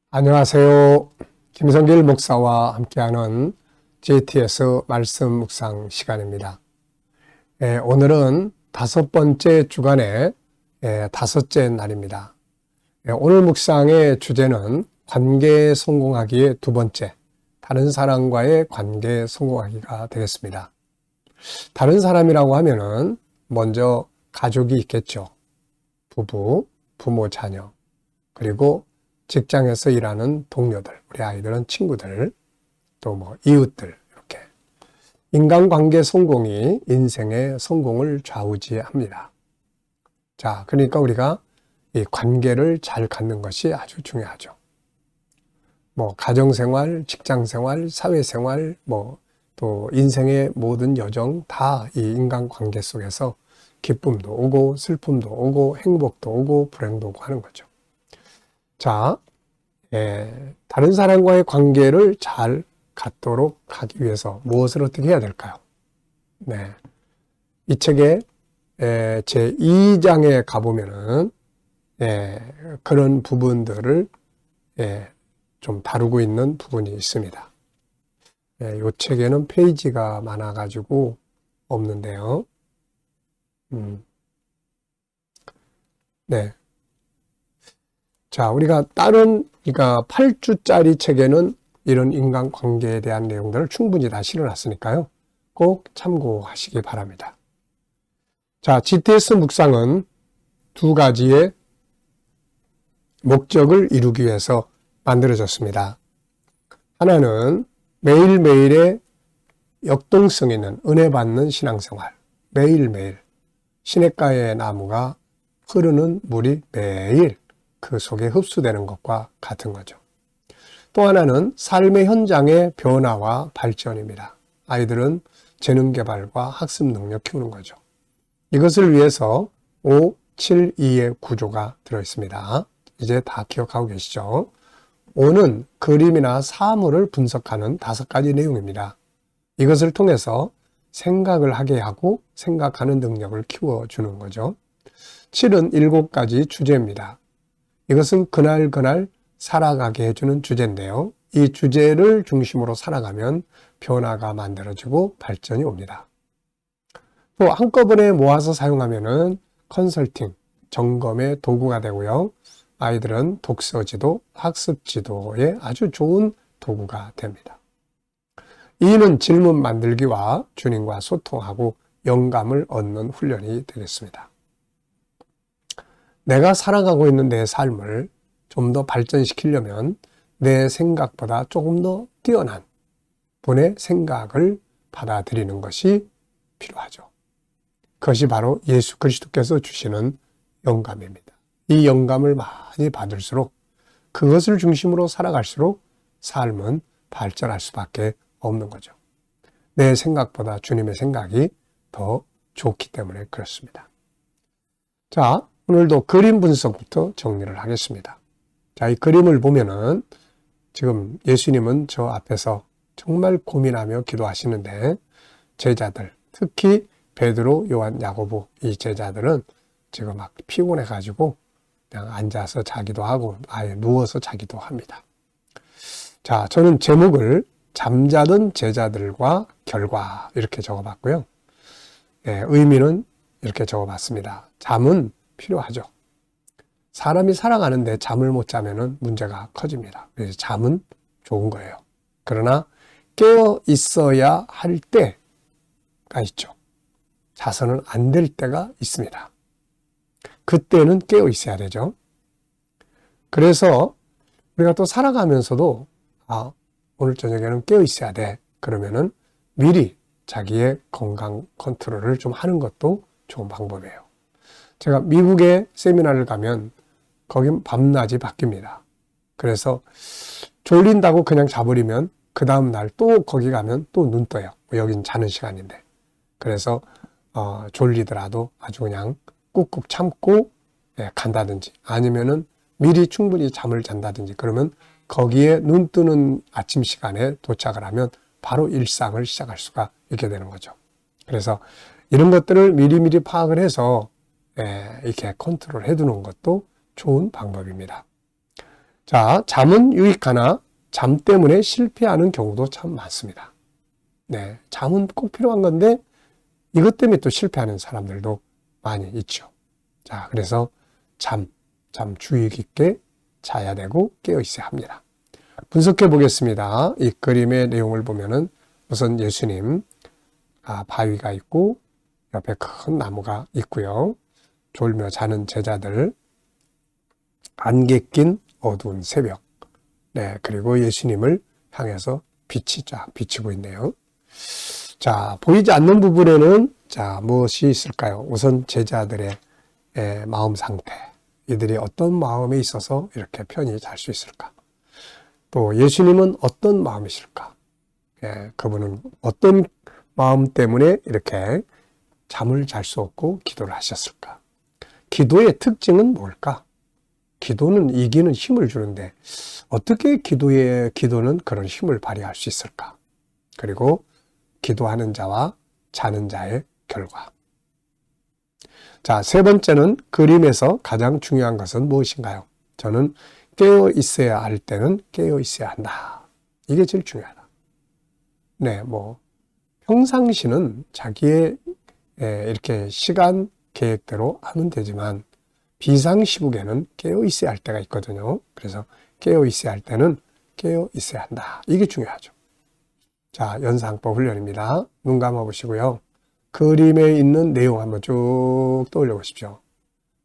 안녕하세요. 김성길 목사와 함께하는 GTS 말씀 묵상 시간입니다. 오늘은 5번째 주간의 5째 날입니다. 오늘 묵상의 주제는 관계 성공하기의 2번째, 다른 사람과의 관계 성공하기가 되겠습니다. 다른 사람이라고 하면은 먼저 가족이 있겠죠. 부부, 부모, 자녀, 그리고 직장에서 일하는 동료들, 우리 아이들은 친구들, 또 이웃들, 이렇게. 인간관계 성공이 인생의 성공을 좌우지합니다. 자, 그러니까 우리가 이 관계를 잘 갖는 것이 아주 중요하죠. 가정생활, 직장생활, 사회생활, 또 인생의 모든 여정 다 이 인간관계 속에서 기쁨도 오고, 슬픔도 오고, 행복도 오고, 불행도 오고 하는 거죠. 자, 다른 사람과의 관계를 잘 갖도록 하기 위해서 무엇을 어떻게 해야 될까요? 이 책의 제2장에 가보면은 그런 부분들을 좀 다루고 있는 부분이 있습니다. 이 책에는 페이지가 많아가지고 없는데요. 자, 우리가 그러니까 8주짜리 책에는 이런 인간관계에 대한 내용들을 충분히 다 실어놨으니까요. 꼭 참고하시기 바랍니다. 자, GTS 묵상은 2가지의 목적을 이루기 위해서 만들어졌습니다. 하나는 매일매일의 역동성 있는 은혜 받는 신앙생활, 매일매일 시냇가의 나무가 흐르는 물이 매일 그 속에 흡수되는 것과 같은 거죠. 또 하나는 삶의 현장의 변화와 발전입니다. 아이들은 재능 개발과 학습 능력 키우는 거죠. 이것을 위해서 5, 7, 2의 구조가 들어있습니다. 이제 다 기억하고 계시죠? 5는 그림이나 사물을 분석하는 5가지 내용입니다. 이것을 통해서 생각을 하게 하고 생각하는 능력을 키워주는 거죠. 7은 7가지 주제입니다. 이것은 그날 살아가게 해주는 주제인데요. 이 주제를 중심으로 살아가면 변화가 만들어지고 발전이 옵니다. 또 한꺼번에 모아서 사용하면은 컨설팅, 점검의 도구가 되고요. 아이들은 독서 지도, 학습 지도에 아주 좋은 도구가 됩니다. 2는 질문 만들기와 주님과 소통하고 영감을 얻는 훈련이 되겠습니다. 내가 살아가고 있는 내 삶을 좀 더 발전시키려면 내 생각보다 조금 더 뛰어난 분의 생각을 받아들이는 것이 필요하죠. 그것이 바로 예수 그리스도께서 주시는 영감입니다. 이 영감을 많이 받을수록 그것을 중심으로 살아갈수록 삶은 발전할 수밖에 없는 거죠. 내 생각보다 주님의 생각이 더 좋기 때문에 그렇습니다. 자, 오늘도 그림 분석부터 정리를 하겠습니다. 자, 이 그림을 보면은 지금 예수님은 저 앞에서 정말 고민하며 기도하시는데 제자들, 특히 베드로, 요한, 야고보 이 제자들은 지금 막 피곤해가지고 그냥 앉아서 자기도 하고 아예 누워서 자기도 합니다. 자, 저는 제목을 잠자던 제자들과 결과 이렇게 적어봤고요. 의미는 이렇게 적어봤습니다. 잠은 필요하죠. 사람이 살아가는데 잠을 못 자면은 문제가 커집니다. 그래서 잠은 좋은 거예요. 그러나 깨어 있어야 할 때가 있죠. 자서는 안 될 때가 있습니다. 그때는 깨어 있어야 되죠. 그래서 우리가 또 살아가면서도 오늘 저녁에는 깨어 있어야 돼. 그러면은 미리 자기의 건강 컨트롤을 좀 하는 것도 좋은 방법이에요. 제가 미국에 세미나를 가면 거긴 밤낮이 바뀝니다. 그래서 졸린다고 그냥 자버리면 그 다음 날 또 거기 가면 또 눈 떠요. 여긴 자는 시간인데. 그래서 졸리더라도 아주 그냥 꾹꾹 참고 간다든지 아니면은 미리 충분히 잠을 잔다든지 그러면 거기에 눈 뜨는 아침 시간에 도착을 하면 바로 일상을 시작할 수가 있게 되는 거죠. 그래서 이런 것들을 미리미리 파악을 해서 이렇게 컨트롤 해두는 것도 좋은 방법입니다. 자, 잠은 유익하나 잠 때문에 실패하는 경우도 참 많습니다. 네, 잠은 꼭 필요한 건데 이것 때문에 또 실패하는 사람들도 많이 있죠. 자, 그래서 잠 주의 깊게 자야 되고 깨어 있어야 합니다. 분석해 보겠습니다. 이 그림의 내용을 보면은 우선 예수님, 바위가 있고 옆에 큰 나무가 있고요. 졸며 자는 제자들, 안개 낀 어두운 새벽. 네, 그리고 예수님을 향해서 빛이 쫙 비치고 있네요. 자, 보이지 않는 부분에는 자, 무엇이 있을까요? 우선 제자들의 마음 상태. 이들이 어떤 마음에 있어서 이렇게 편히 잘 수 있을까? 또 예수님은 어떤 마음이실까? 그분은 어떤 마음 때문에 이렇게 잠을 잘 수 없고 기도를 하셨을까? 기도의 특징은 뭘까? 기도는 이기는 힘을 주는데 어떻게 기도는 그런 힘을 발휘할 수 있을까? 그리고 기도하는 자와 자는 자의 결과. 자, 세 번째는 그림에서 가장 중요한 것은 무엇인가요? 저는 깨어 있어야 할 때는 깨어 있어야 한다. 이게 제일 중요하다. 네, 평상시는 자기의 이렇게 시간 계획대로 하면 되지만 비상시국에는 깨어 있어야 할 때가 있거든요. 그래서 깨어 있어야 할 때는 깨어 있어야 한다. 이게 중요하죠. 자, 연상법 훈련입니다. 눈 감아 보시고요. 그림에 있는 내용 한번 쭉 떠올려 보십시오.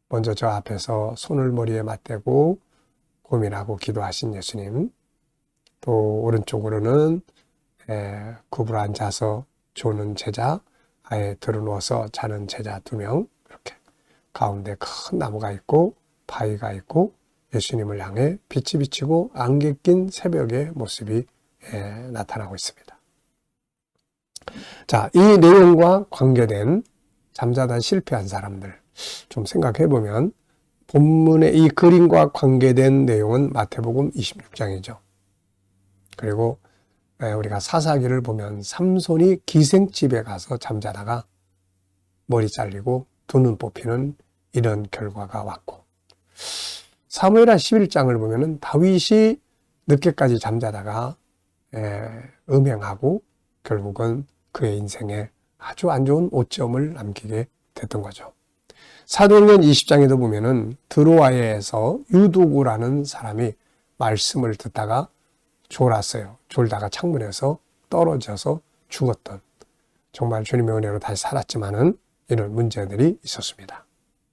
먼저 저 앞에서 손을 머리에 맞대고 고민하고 기도하신 예수님, 또 오른쪽으로는 구부러 앉아서 조는 제자, 아예 들어누워서 자는 제자 2명, 이렇게 가운데 큰 나무가 있고 바위가 있고 예수님을 향해 빛이 비치고 안개 낀 새벽의 모습이 나타나고 있습니다. 자, 이 내용과 관계된 잠자다 실패한 사람들 좀 생각해 보면 본문의 이 그림과 관계된 내용은 마태복음 26장이죠. 그리고 우리가 사사기를 보면 삼손이 기생집에 가서 잠자다가 머리 잘리고 두 눈 뽑히는 이런 결과가 왔고, 사무엘하 11장을 보면은 다윗이 늦게까지 잠자다가 음행하고 결국은 그의 인생에 아주 안 좋은 오점을 남기게 됐던 거죠. 사도행전 20장에도 보면은 드로아에서 유두구라는 사람이 말씀을 듣다가 졸았어요. 졸다가 창문에서 떨어져서 죽었던, 정말 주님의 은혜로 다시 살았지만은 이런 문제들이 있었습니다.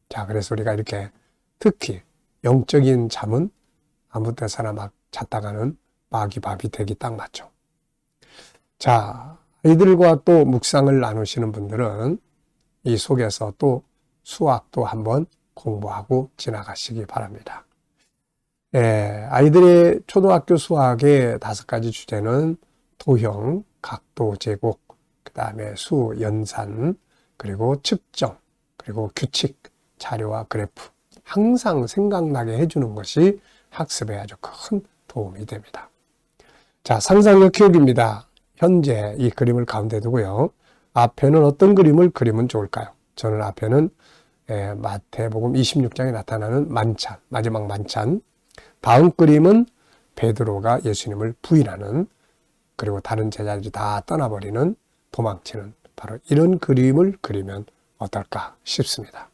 자, 그래서 우리가 이렇게 특히 영적인 잠은 아무 때서나 막 잤다가는 마귀밥이 되기 딱 맞죠. 자, 아이들과 또 묵상을 나누시는 분들은 이 속에서 또 수학도 한번 공부하고 지나가시기 바랍니다. 아이들의 초등학교 수학의 5가지 주제는 도형, 각도, 제곱, 그 다음에 수, 연산, 그리고 측정, 그리고 규칙, 자료와 그래프. 항상 생각나게 해주는 것이 학습에 아주 큰 도움이 됩니다. 자, 상상력 키우기입니다. 현재 이 그림을 가운데 두고요. 앞에는 어떤 그림을 그리면 좋을까요? 저는 앞에는 마태복음 26장에 나타나는 만찬, 마지막 만찬. 다음 그림은 베드로가 예수님을 부인하는, 그리고 다른 제자들이 다 떠나버리는, 도망치는, 바로 이런 그림을 그리면 어떨까 싶습니다.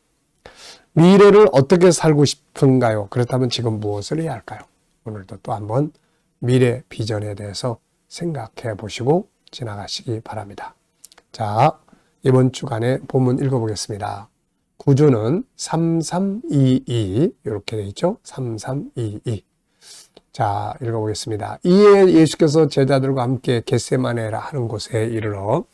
미래를 어떻게 살고 싶은가요? 그렇다면 지금 무엇을 해야 할까요? 오늘도 또 한번 미래 비전에 대해서 생각해 보시고 지나가시기 바랍니다. 자, 이번 주간에 본문 읽어보겠습니다. 구조는 3322 이렇게 되어 있죠. 3322. 자, 읽어보겠습니다. 이에 예수께서 제자들과 함께 겟세마네라 하는 곳에 이르러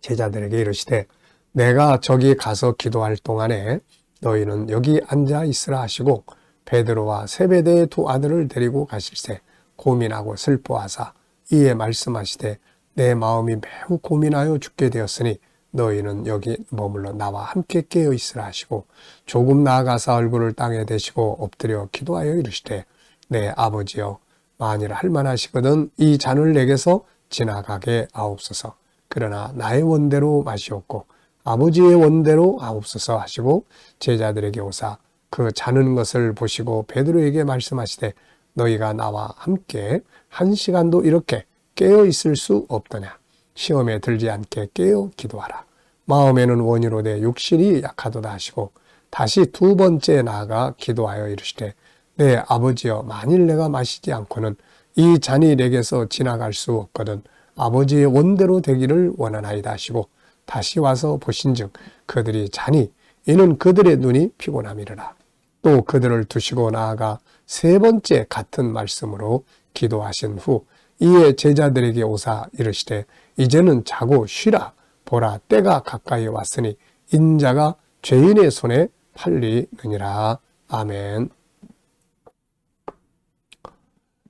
제자들에게 이르시되 내가 저기 가서 기도할 동안에 너희는 여기 앉아 있으라 하시고 베드로와 세베대의 2 아들을 데리고 가실새 고민하고 슬퍼하사 이에 말씀하시되 내 마음이 매우 고민하여 죽게 되었으니 너희는 여기 머물러 나와 함께 깨어 있으라 하시고 조금 나아가사 얼굴을 땅에 대시고 엎드려 기도하여 이르시되 내 아버지여 만일 할만하시거든 이 잔을 내게서 지나가게 하옵소서. 그러나 나의 원대로 마시옵고 아버지의 원대로 하옵소서 하시고 제자들에게 오사 그 자는 것을 보시고 베드로에게 말씀하시되 너희가 나와 함께 1시간도 이렇게 깨어 있을 수 없더냐. 시험에 들지 않게 깨어 기도하라. 마음에는 원이로되 육신이 약하도다 하시고 다시 두 번째 나아가 기도하여 이르시되 내 아버지여, 만일 내가 마시지 않고는 이 잔이 내게서 지나갈 수 없거든 아버지의 원대로 되기를 원하나이다 하시고 다시 와서 보신즉 그들이 자니 이는 그들의 눈이 피곤함이라. 또 그들을 두시고 나아가 세 번째 같은 말씀으로 기도하신 후 이에 제자들에게 오사 이르시되 이제는 자고 쉬라. 보라, 때가 가까이 왔으니 인자가 죄인의 손에 팔리느니라. 아멘.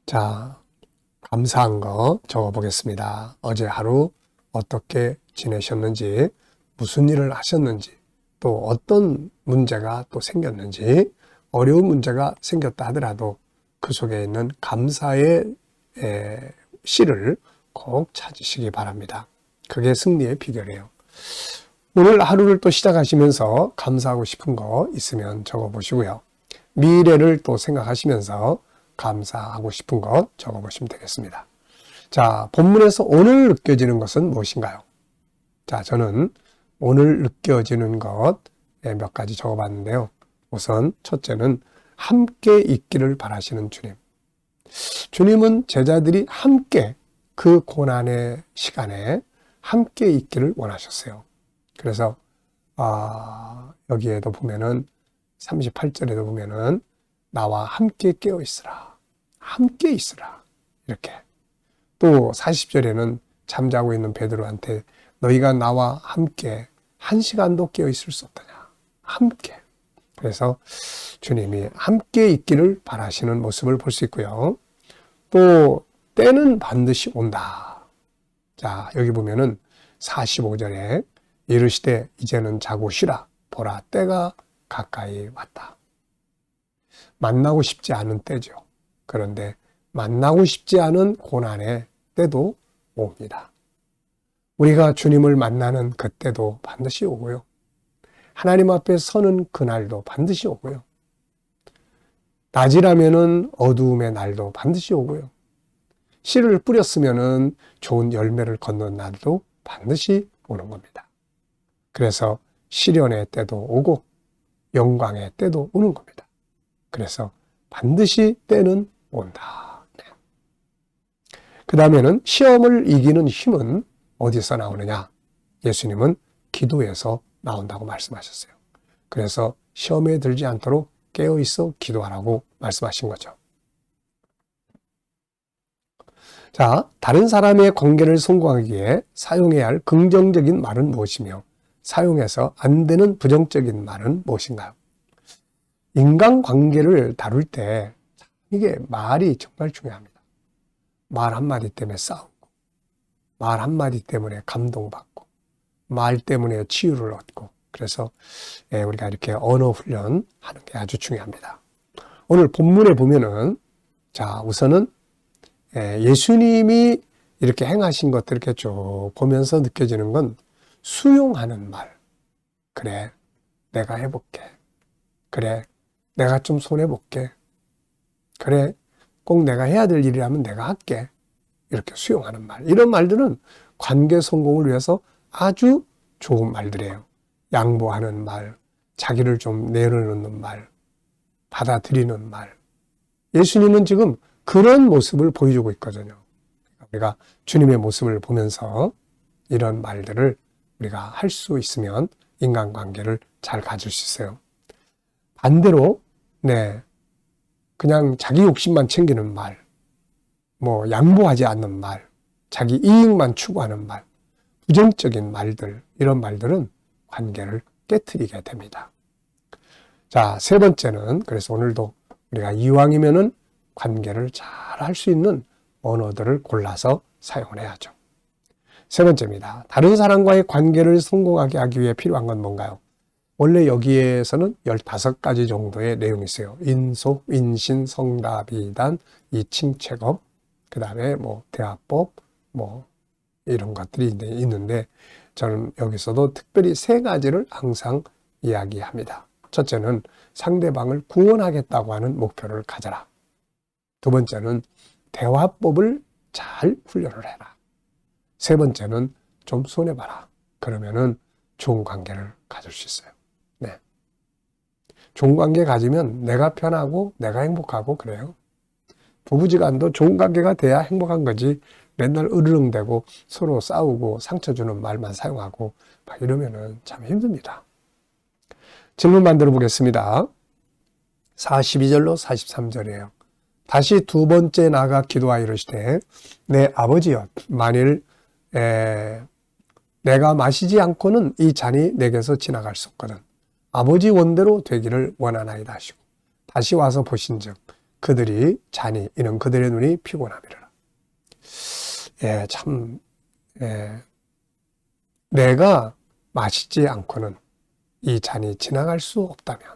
자, 감사한 거 적어보겠습니다. 어제 하루 어떻게 지내셨는지, 무슨 일을 하셨는지, 또 어떤 문제가 또 생겼는지, 어려운 문제가 생겼다 하더라도 그 속에 있는 감사의 씨를 꼭 찾으시기 바랍니다. 그게 승리의 비결이에요. 오늘 하루를 또 시작하시면서 감사하고 싶은 거 있으면 적어보시고요. 미래를 또 생각하시면서 감사하고 싶은 것 적어보시면 되겠습니다. 자, 본문에서 오늘 느껴지는 것은 무엇인가요? 자, 저는 오늘 느껴지는 것 몇 가지 적어봤는데요. 우선 첫째는 함께 있기를 바라시는 주님. 주님은 제자들이 함께 그 고난의 시간에 함께 있기를 원하셨어요. 그래서 여기에도 보면은 38절에도 보면은 나와 함께 깨어 있으라. 함께 있으라. 이렇게. 또 40절에는 잠자고 있는 베드로한테 너희가 나와 함께 1시간도 깨어 있을 수 없더냐. 함께. 그래서 주님이 함께 있기를 바라시는 모습을 볼 수 있고요. 또 때는 반드시 온다. 자, 여기 보면은 45절에 이르시되 이제는 자고 쉬라. 보라, 때가 가까이 왔다. 만나고 싶지 않은 때죠. 그런데 만나고 싶지 않은 고난의 때도 옵니다. 우리가 주님을 만나는 그때도 반드시 오고요. 하나님 앞에 서는 그날도 반드시 오고요. 낮이라면은 어두움의 날도 반드시 오고요. 씨를 뿌렸으면은 좋은 열매를 거둔 날도 반드시 오는 겁니다. 그래서 시련의 때도 오고 영광의 때도 오는 겁니다. 그래서 반드시 때는 온다. 네. 그 다음에는 시험을 이기는 힘은 어디서 나오느냐? 예수님은 기도에서 나온다고 말씀하셨어요. 그래서 시험에 들지 않도록 깨어있어 기도하라고 말씀하신 거죠. 자, 다른 사람의 관계를 성공하기 위해 사용해야 할 긍정적인 말은 무엇이며 사용해서 안 되는 부정적인 말은 무엇인가요? 인간관계를 다룰 때 이게 말이 정말 중요합니다. 말 한마디 때문에 싸우고 말 한마디 때문에 감동받고 말 때문에 치유를 얻고 그래서 우리가 이렇게 언어 훈련하는 게 아주 중요합니다. 오늘 본문에 보면은 자, 우선은 예수님이 이렇게 행하신 것들 이렇게 쭉 보면서 느껴지는 건 수용하는 말. 그래, 내가 해볼게. 그래, 내가 좀 손해볼게. 그래, 꼭 내가 해야 될 일이라면 내가 할게. 이렇게 수용하는 말. 이런 말들은 관계 성공을 위해서 아주 좋은 말들이에요. 양보하는 말, 자기를 좀 내려놓는 말, 받아들이는 말. 예수님은 지금 그런 모습을 보여주고 있거든요. 우리가 주님의 모습을 보면서 이런 말들을 우리가 할 수 있으면 인간관계를 잘 가질 수 있어요. 반대로 그냥 자기 욕심만 챙기는 말, 양보하지 않는 말, 자기 이익만 추구하는 말, 부정적인 말들, 이런 말들은 관계를 깨트리게 됩니다. 자, 세 번째는 그래서 오늘도 우리가 이왕이면은 관계를 잘 할 수 있는 언어들을 골라서 사용을 해야죠. 세 번째입니다. 다른 사람과의 관계를 성공하게 하기 위해 필요한 건 뭔가요? 원래 여기에서는 15가지 정도의 내용이 있어요. 인속, 인신, 성답이단, 이칭체법, 그 다음에 대화법, 이런 것들이 있는데 저는 여기서도 특별히 3가지를 항상 이야기합니다. 첫째는 상대방을 구원하겠다고 하는 목표를 가져라. 두 번째는 대화법을 잘 훈련을 해라. 세 번째는 좀 손해봐라. 그러면은 좋은 관계를 가질 수 있어요. 네. 좋은 관계 가지면 내가 편하고 내가 행복하고 그래요. 부부지간도 좋은 관계가 돼야 행복한 거지. 맨날 으르렁대고 서로 싸우고 상처 주는 말만 사용하고 막 이러면은 참 힘듭니다. 질문만 들어보겠습니다. 42절로 43절이에요. 다시 두 번째 나아가 기도하여 이르시되 내 아버지여 만일 내가 마시지 않고는 이 잔이 내게서 지나갈 수 없거든. 아버지 원대로 되기를 원하나이다 하시고 다시 와서 보신즉 그들이 잔이 이는 그들의 눈이 피곤함이라. 참 내가 마시지 않고는 이 잔이 지나갈 수 없다면,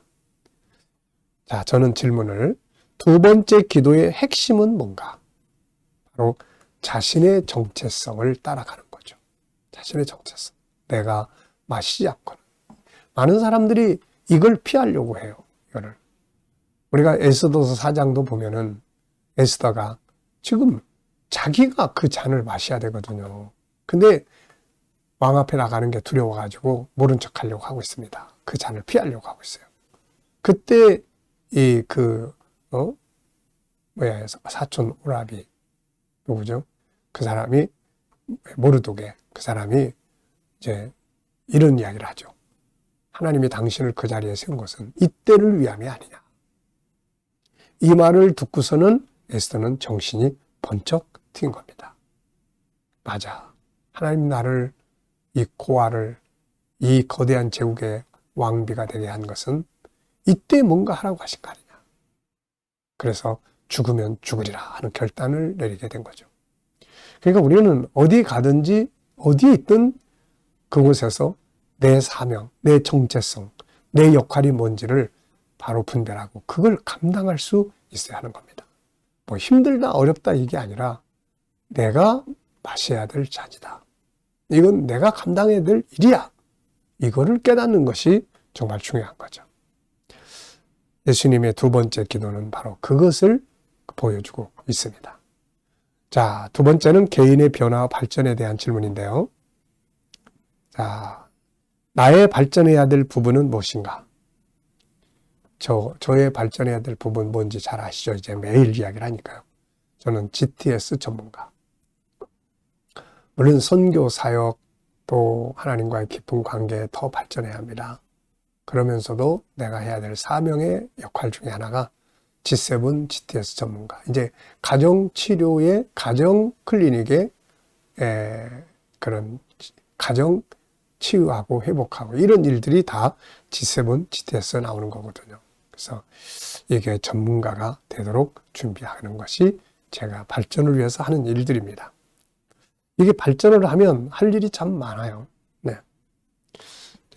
자, 저는 질문을 두 번째 기도의 핵심은 뭔가? 바로 자신의 정체성을 따라가는 거죠. 자신의 정체성. 내가 마시지 않고는. 많은 사람들이 이걸 피하려고 해요. 이거를. 우리가 에스더서 4장도 보면은 에스더가 지금 자기가 그 잔을 마셔야 되거든요. 근데 왕 앞에 나가는 게 두려워가지고 모른 척 하려고 하고 있습니다. 그 잔을 피하려고 하고 있어요. 그때 사촌 오라비 누구죠? 그 사람이 모르도게 그 사람이 이제 이런 이야기를 하죠. 하나님이 당신을 그 자리에 세운 것은 이때를 위함이 아니냐. 이 말을 듣고서는 에스더는 정신이 번쩍 튄 겁니다. 맞아. 하나님 나를 이 고아를 이 거대한 제국의 왕비가 되게 한 것은 이때 뭔가 하라고 하신 거 아니냐. 그래서 죽으면 죽으리라 하는 결단을 내리게 된 거죠. 그러니까 우리는 어디 가든지 어디에 있든 그곳에서 내 사명, 내 정체성, 내 역할이 뭔지를 바로 분별하고 그걸 감당할 수 있어야 하는 겁니다. 뭐 힘들다 어렵다 이게 아니라 내가 마셔야 될 잔이다. 이건 내가 감당해야 될 일이야. 이거를 깨닫는 것이 정말 중요한 거죠. 예수님의 두 번째 기도는 바로 그것을 보여주고 있습니다. 자, 두 번째는 개인의 변화와 발전에 대한 질문인데요. 자, 나의 발전해야 될 부분은 무엇인가? 저의 발전해야 될 부분 뭔지 잘 아시죠? 이제 매일 이야기를 하니까요. 저는 GTS 전문가. 물론 선교 사역 또 하나님과의 깊은 관계에 더 발전해야 합니다. 그러면서도 내가 해야 될 사명의 역할 중에 하나가 G7 GTS 전문가. 이제 가정치료의 가정 클리닉의 그런 가정 치유하고 회복하고 이런 일들이 다 G7 GTS에 나오는 거거든요. 그래서 이게 전문가가 되도록 준비하는 것이 제가 발전을 위해서 하는 일들입니다. 이게 발전을 하면 할 일이 참 많아요. 네.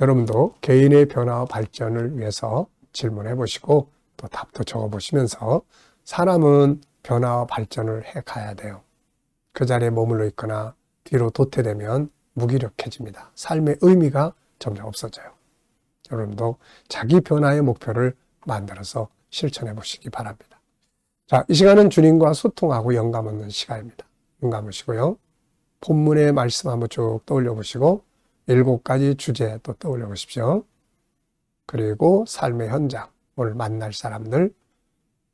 여러분도 개인의 변화와 발전을 위해서 질문해 보시고 또 답도 적어 보시면서 사람은 변화와 발전을 해 가야 돼요. 그 자리에 머물러 있거나 뒤로 도태되면 무기력해집니다. 삶의 의미가 점점 없어져요. 여러분도 자기 변화의 목표를 만들어서 실천해 보시기 바랍니다. 자, 이 시간은 주님과 소통하고 영감 얻는 시간입니다. 눈 감으시고요. 본문의 말씀 한번 쭉 떠올려 보시고 7가지 주제 또 떠올려 보십시오. 그리고 삶의 현장, 오늘 만날 사람들,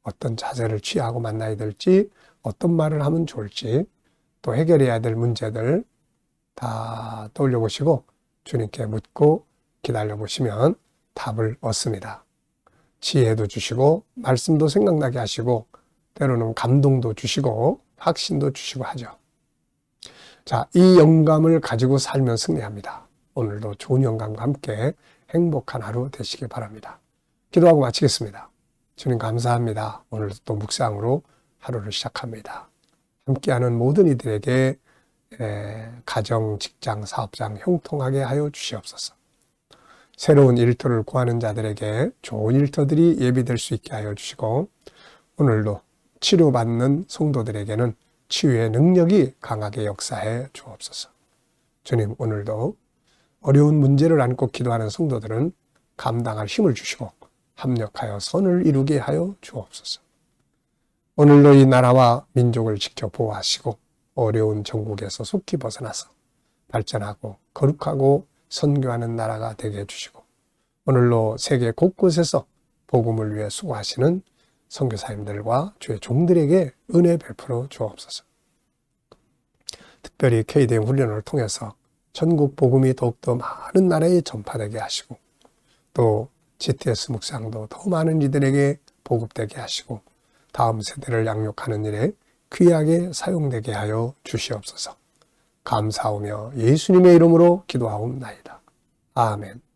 어떤 자세를 취하고 만나야 될지, 어떤 말을 하면 좋을지, 또 해결해야 될 문제들 다 떠올려 보시고 주님께 묻고 기다려 보시면 답을 얻습니다. 지혜도 주시고 말씀도 생각나게 하시고 때로는 감동도 주시고 확신도 주시고 하죠. 자, 이 영감을 가지고 살면 승리합니다. 오늘도 좋은 영감과 함께 행복한 하루 되시길 바랍니다. 기도하고 마치겠습니다. 주님 감사합니다. 오늘도 또 묵상으로 하루를 시작합니다. 함께하는 모든 이들에게 가정, 직장, 사업장 형통하게 하여 주시옵소서. 새로운 일터를 구하는 자들에게 좋은 일터들이 예비될 수 있게 하여 주시고 오늘도 치료받는 성도들에게는 치유의 능력이 강하게 역사해 주옵소서. 주님, 오늘도 어려운 문제를 안고 기도하는 성도들은 감당할 힘을 주시고 합력하여 선을 이루게 하여 주옵소서. 오늘도 이 나라와 민족을 지켜 보호하시고 어려운 정국에서 속히 벗어나서 발전하고 거룩하고 선교하는 나라가 되게 해주시고 오늘로 세계 곳곳에서 복음을 위해 수고하시는 선교사님들과 주의 종들에게 은혜 베풀어 주옵소서. 특별히 KDM 훈련을 통해서 전국 복음이 더욱더 많은 나라에 전파되게 하시고 또 GTS 묵상도 더 많은 이들에게 보급되게 하시고 다음 세대를 양육하는 일에 귀하게 사용되게 하여 주시옵소서. 감사하며 예수님의 이름으로 기도하옵나이다. 아멘.